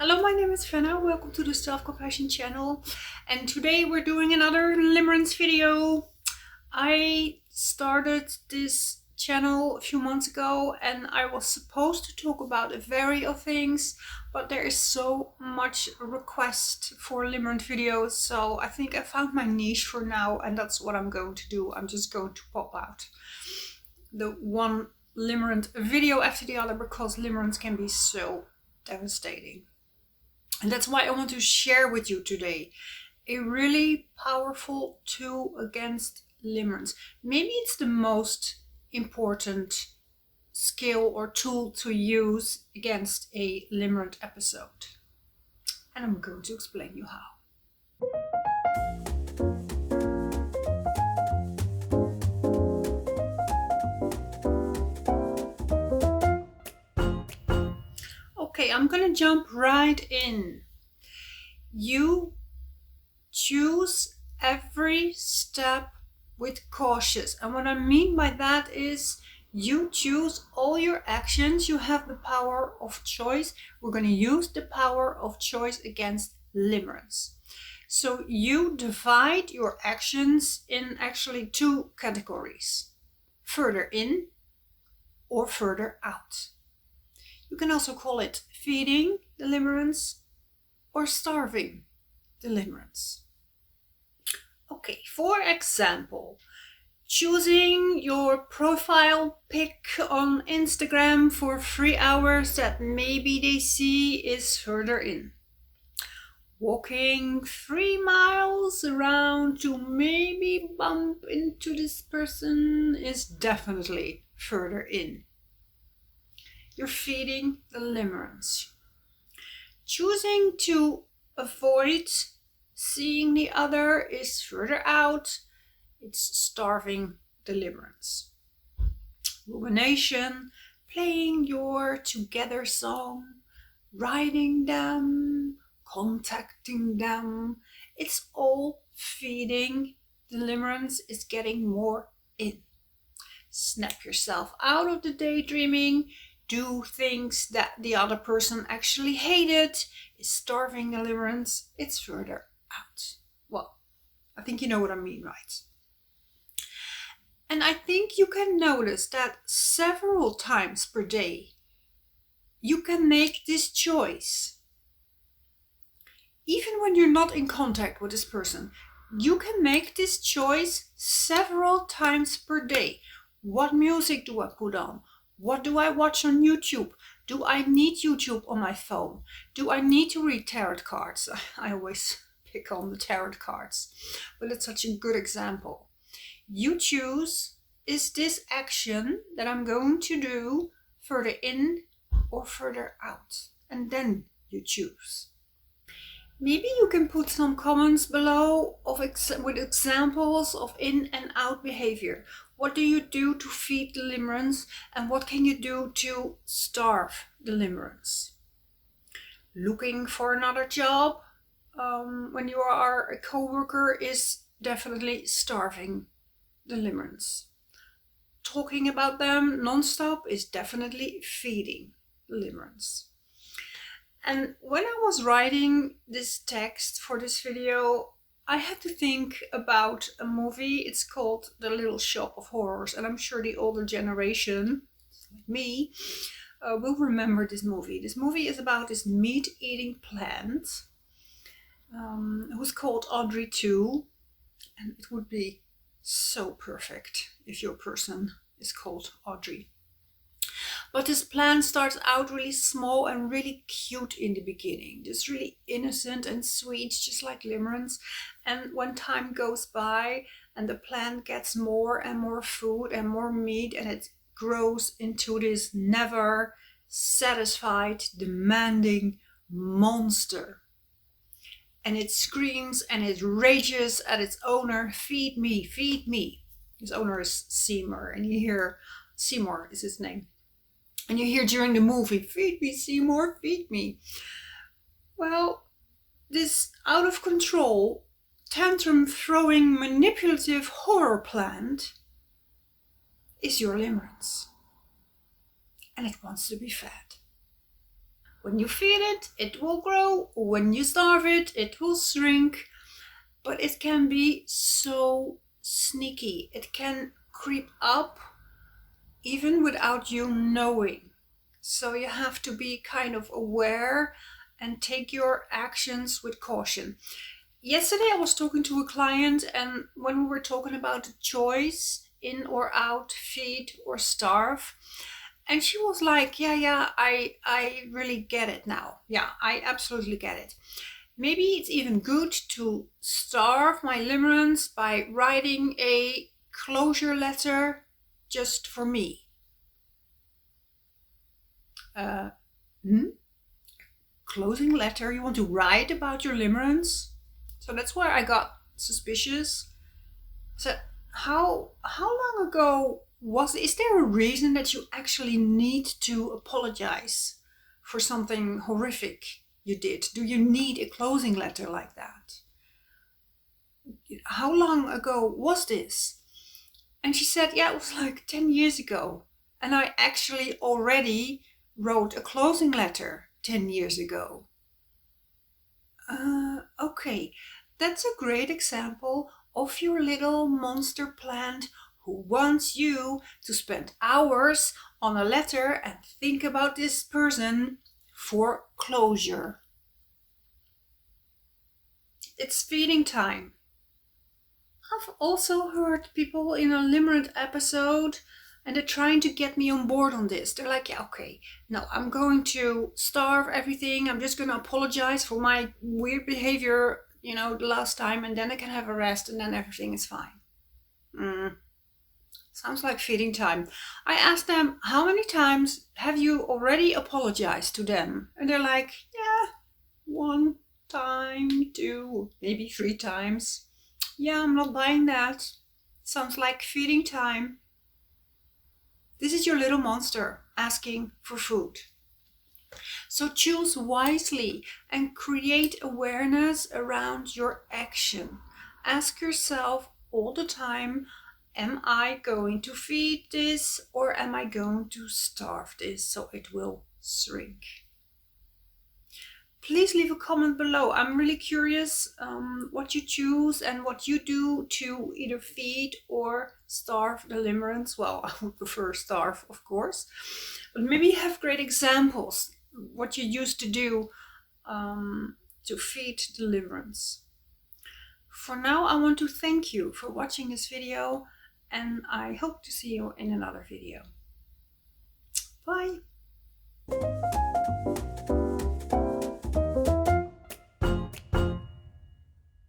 Hello, my name is Fenna. Welcome to the Self-Compassion channel. And today we're doing another Limerence video. I started this channel a few months ago and I was supposed to talk about a variety of things, but there is so much request for Limerence videos, so I think I found my niche for now and that's what I'm going to do. I'm just going to pop out the one Limerence video after the other because Limerence can be so devastating. And that's why I want to share with you today a really powerful tool against limerence. Maybe it's the most important skill or tool to use against a limerent episode. And I'm going to explain you how. Okay, I'm gonna jump right in. You choose every step with cautious. And what I mean by that is you choose all your actions. You have the power of choice. We're going to use the power of choice against limerence. So you divide your actions in actually two categories: further in or further out. You can also call it feeding the limerence or starving the limerence. Okay, for example, choosing your profile pic on Instagram for 3 hours that maybe they see is further in. Walking 3 miles around to maybe bump into this person is definitely further in. You're feeding the limerence. Choosing to avoid seeing the other is further out. It's starving the limerence. Rumination, playing your together song, writing them, contacting them. It's all feeding the limerence. Is getting more in. Snap yourself out of the daydreaming. Do things that the other person actually hated. Is starving the limerence. It's further out. Well, I think you know what I mean, right? And I think you can notice that several times per day you can make this choice. Even when you're not in contact with this person, you can make this choice several times per day. What music do I put on? What do I watch on YouTube? Do I need YouTube on my phone? Do I need to read tarot cards? I always pick on the tarot cards, but it's such a good example. You choose, is this action that I'm going to do further in or further out? And then you choose. Maybe you can put some comments below with examples of in and out behavior. What do you do to feed the limerence and what can you do to starve the limerence? Looking for another job when you are a co-worker is definitely starving the limerence. Talking about them non-stop is definitely feeding the limerence. And when I was writing this text for this video, I had to think about a movie. It's called The Little Shop of Horrors, and I'm sure the older generation, like me, will remember this movie. This movie is about this meat-eating plant who's called Audrey too, and it would be so perfect if your person is called Audrey. But this plant starts out really small and really cute in the beginning, just really innocent and sweet, just like limerence. And when time goes by and the plant gets more and more food and more meat, and it grows into this never satisfied, demanding monster. And it screams and it rages at its owner, feed me, feed me. His owner is Seymour, and you hear, Seymour is his name. And you hear during the movie, feed me, Seymour, feed me. Well, this out of control, tantrum throwing, manipulative horror plant is your limerence. And it wants to be fed. When you feed it, it will grow. When you starve it, it will shrink. But it can be so sneaky. It can creep up even without you knowing. So you have to be kind of aware and take your actions with caution. Yesterday I was talking to a client, and when we were talking about the choice in or out, feed or starve, and she was like, yeah, I really get it now. Yeah, I absolutely get it. Maybe it's even good to starve my limerence by writing a closure letter just for me. Uh, hmm? Closing letter you want to write about your limerence? So that's where I got suspicious. So how long ago is there a reason that you actually need to apologize for something horrific you did? Do you need a closing letter like that? How long ago was this? And she said, yeah, it was like 10 years ago. And I actually already wrote a closing letter 10 years ago. Okay, that's a great example of your little monster plant who wants you to spend hours on a letter and think about this person for closure. It's feeding time. I've also heard people in a Limerent episode, and they're trying to get me on board on this. They're like, yeah, okay, no, I'm going to starve everything. I'm just going to apologize for my weird behavior, the last time, and then I can have a rest, and then everything is fine. Sounds like feeding time. I asked them, how many times have you already apologized to them? And they're like, yeah, 1 time, 2, maybe 3 times. Yeah, I'm not buying that. Sounds like feeding time. This is your little monster asking for food. So choose wisely and create awareness around your action. Ask yourself all the time, am I going to feed this or am I going to starve this so it will shrink? Please leave a comment below. I'm really curious what you choose and what you do to either feed or starve the limerence. Well, I would prefer starve, of course. But maybe you have great examples, what you used to do to feed the limerence. For now, I want to thank you for watching this video, and I hope to see you in another video. Bye!